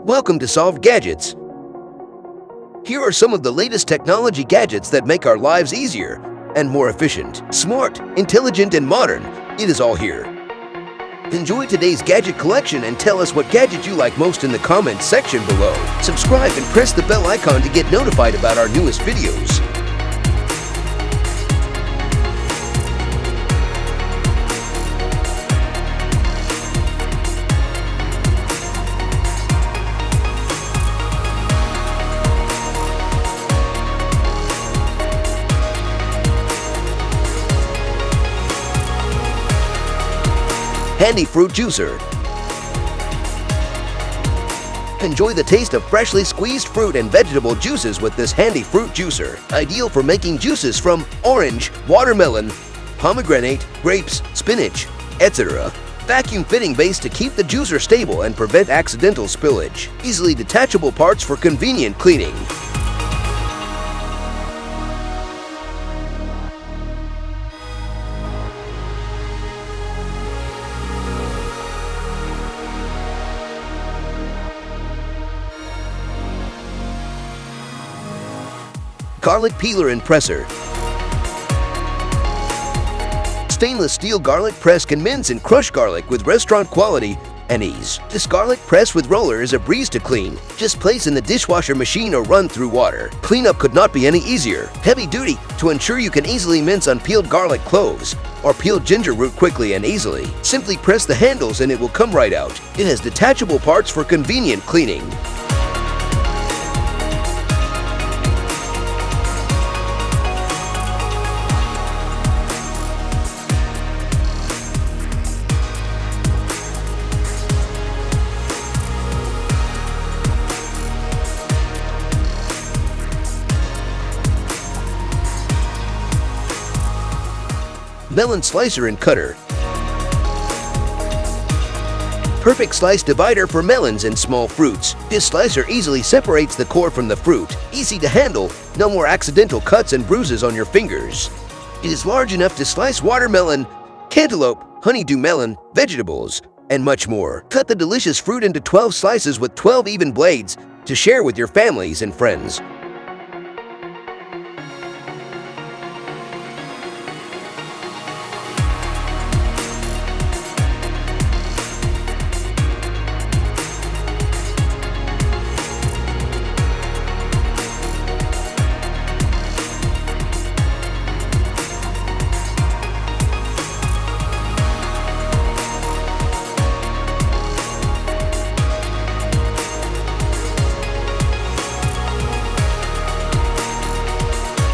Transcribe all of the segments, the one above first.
Welcome to Solved Gadgets. Here are some of the latest technology gadgets that make our lives easier and more efficient. Smart, intelligent, and modern. It is all here. Enjoy today's gadget collection and tell us what gadget you like most in the comments section below. Subscribe and press the bell icon to get notified about our newest videos. Handy Fruit Juicer. Enjoy the taste of freshly squeezed fruit and vegetable juices with this handy fruit juicer. Ideal for making juices from orange, watermelon, pomegranate, grapes, spinach, etc. Vacuum fitting base to keep the juicer stable and prevent accidental spillage. Easily detachable parts for convenient cleaning. Garlic peeler and presser. Stainless steel garlic press can mince and crush garlic with restaurant quality and ease. This garlic press with roller is a breeze to clean. Just place in the dishwasher machine or run through water. Cleanup could not be any easier. Heavy duty to ensure you can easily mince unpeeled garlic cloves or peeled ginger root quickly and easily. Simply press the handles and it will come right out. It has detachable parts for convenient cleaning. Melon slicer and cutter. Perfect slice divider for melons and small fruits. This slicer easily separates the core from the fruit. Easy to handle, no more accidental cuts and bruises on your fingers. It is large enough to slice watermelon, cantaloupe, honeydew melon, vegetables, and much more. Cut the delicious fruit into 12 slices with 12 even blades to share with your families and friends.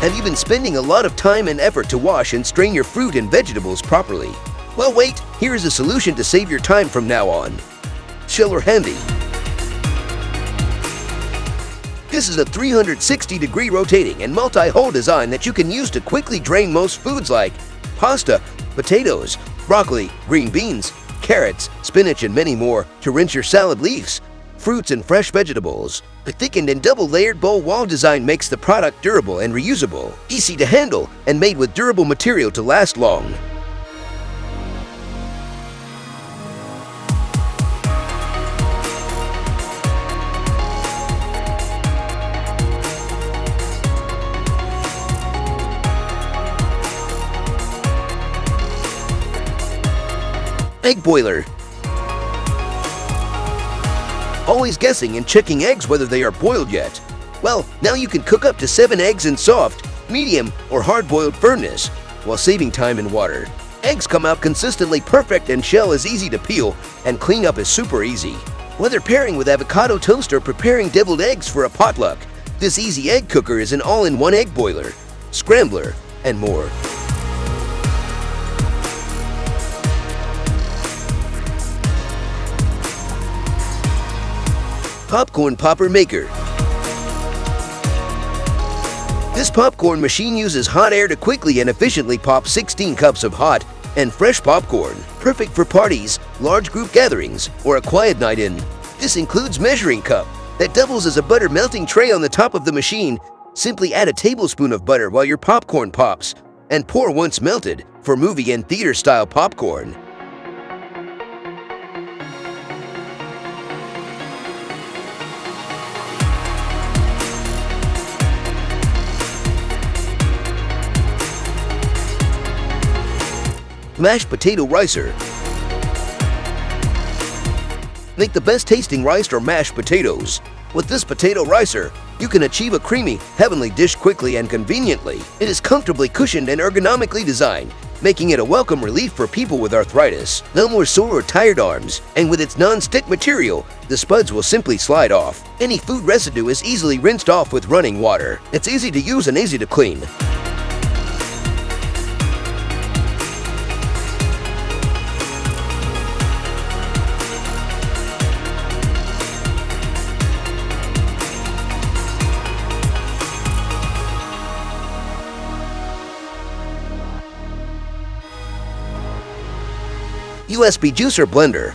Have you been spending a lot of time and effort to wash and strain your fruit and vegetables properly? Well, wait, here is a solution to save your time from now on. Chiller Handy. This is a 360-degree rotating and multi-hole design that you can use to quickly drain most foods like pasta, potatoes, broccoli, green beans, carrots, spinach, and many more to rinse your salad leaves, fruits, and fresh vegetables. The thickened and double-layered bowl wall design makes the product durable and reusable, easy to handle, and made with durable material to last long. Egg boiler. Always guessing and checking eggs whether they are boiled yet? Well, now you can cook up to 7 eggs in soft, medium, or hard-boiled firmness while saving time and water. Eggs come out consistently perfect and shell is easy to peel and clean up is super easy. Whether pairing with avocado toast or preparing deviled eggs for a potluck, this easy egg cooker is an all-in-one egg boiler, scrambler, and more. Popcorn popper maker. This popcorn machine uses hot air to quickly and efficiently pop 16 cups of hot and fresh popcorn. Perfect for parties, large group gatherings, or a quiet night in. This includes measuring cup that doubles as a butter melting tray on the top of the machine. Simply add a tablespoon of butter while your popcorn pops and pour once melted for movie and theater style popcorn. Mashed potato ricer. Make the best tasting rice or mashed potatoes. With this potato ricer, you can achieve a creamy, heavenly dish quickly and conveniently. It is comfortably cushioned and ergonomically designed, making it a welcome relief for people with arthritis. No more sore or tired arms, and with its non-stick material, the spuds will simply slide off. Any food residue is easily rinsed off with running water. It's easy to use and easy to clean. USB juicer blender.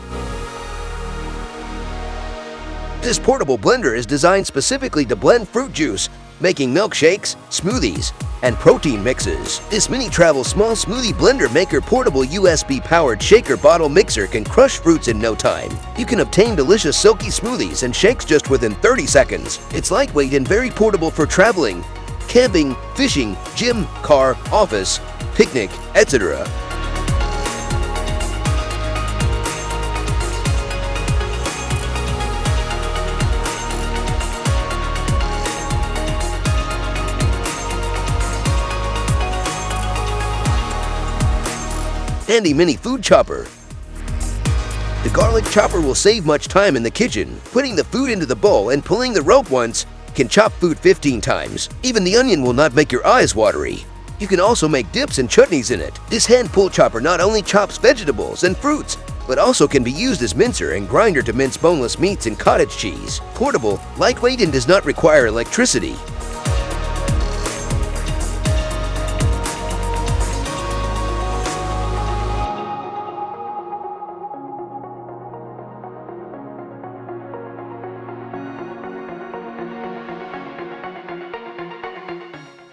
This portable blender is designed specifically to blend fruit juice, making milkshakes, smoothies, and protein mixes. This mini travel small smoothie blender maker portable USB powered shaker bottle mixer can crush fruits in no time. You can obtain delicious silky smoothies and shakes just within 30 seconds. It's lightweight and very portable for traveling, camping, fishing, gym, car, office, picnic, etc. Handy mini food chopper. The garlic chopper will save much time in the kitchen. Putting the food into the bowl and pulling the rope once can chop food 15 times. Even the onion will not make your eyes watery. You can also make dips and chutneys in it. This hand pull chopper not only chops vegetables and fruits, but also can be used as mincer and grinder to mince boneless meats and cottage cheese. Portable, lightweight, and does not require electricity.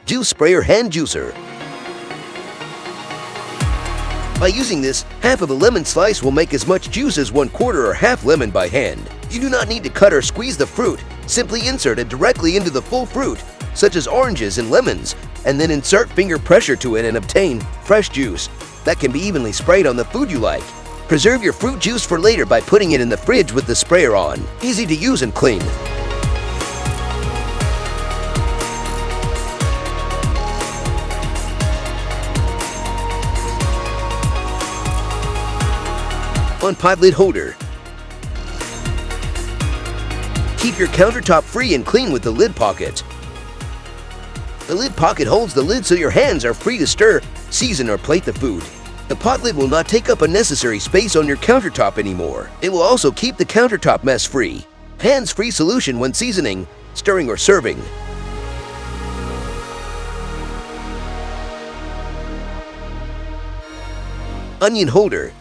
Juice sprayer hand juicer. By using this, half of a lemon slice will make as much juice as 1/4 or half lemon by hand. You do not need to cut or squeeze the fruit. Simply insert it directly into the full fruit, such as oranges and lemons, and then insert finger pressure to it and obtain fresh juice that can be evenly sprayed on the food you like. Preserve your fruit juice for later by putting it in the fridge with the sprayer on. Easy to use and clean. Pot lid holder. Keep your countertop free and clean with the lid pocket. The lid pocket holds the lid so your hands are free to stir, season, or plate the food. The pot lid will not take up unnecessary space on your countertop anymore. It will also keep the countertop mess free. Hands-free solution when seasoning, stirring, or serving. Onion holder.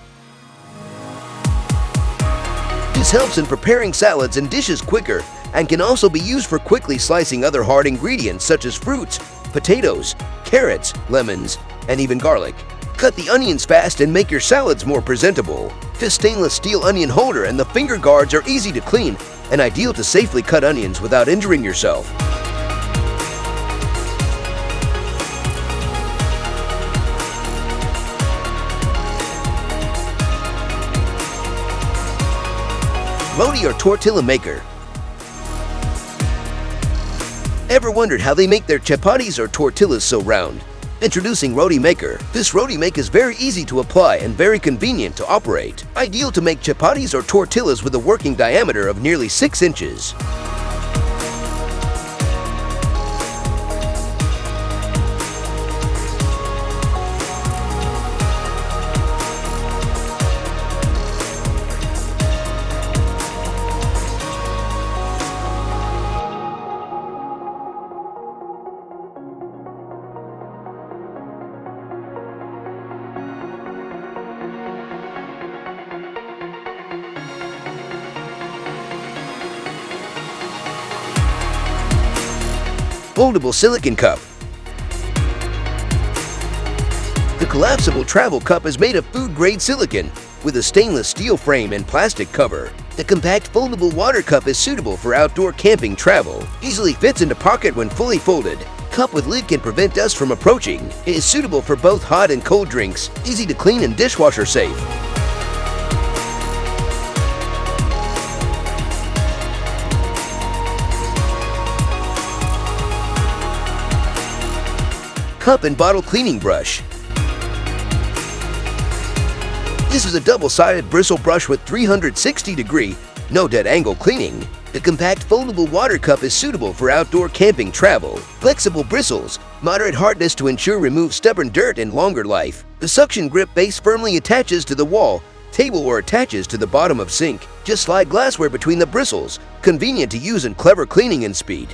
This helps in preparing salads and dishes quicker and can also be used for quickly slicing other hard ingredients such as fruits, potatoes, carrots, lemons, and even garlic. Cut the onions fast and make your salads more presentable. This stainless steel onion holder and the finger guards are easy to clean and ideal to safely cut onions without injuring yourself. Roti or tortilla maker. Ever wondered how they make their chapatis or tortillas so round? Introducing Roti Maker. This Roti Make is very easy to apply and very convenient to operate. Ideal to make chapatis or tortillas with a working diameter of nearly 6 inches. Foldable silicone cup. The collapsible travel cup is made of food-grade silicone with a stainless steel frame and plastic cover. The compact foldable water cup is suitable for outdoor camping travel. Easily fits into pocket when fully folded. Cup with lid can prevent dust from approaching. It is suitable for both hot and cold drinks, easy to clean and dishwasher safe. Cup and bottle cleaning brush. This is a double-sided bristle brush with 360-degree, no dead angle cleaning. The compact foldable water cup is suitable for outdoor camping travel. Flexible bristles, moderate hardness to ensure remove stubborn dirt and longer life. The suction grip base firmly attaches to the wall, table or attaches to the bottom of sink. Just slide glassware between the bristles. Convenient to use and clever cleaning and speed.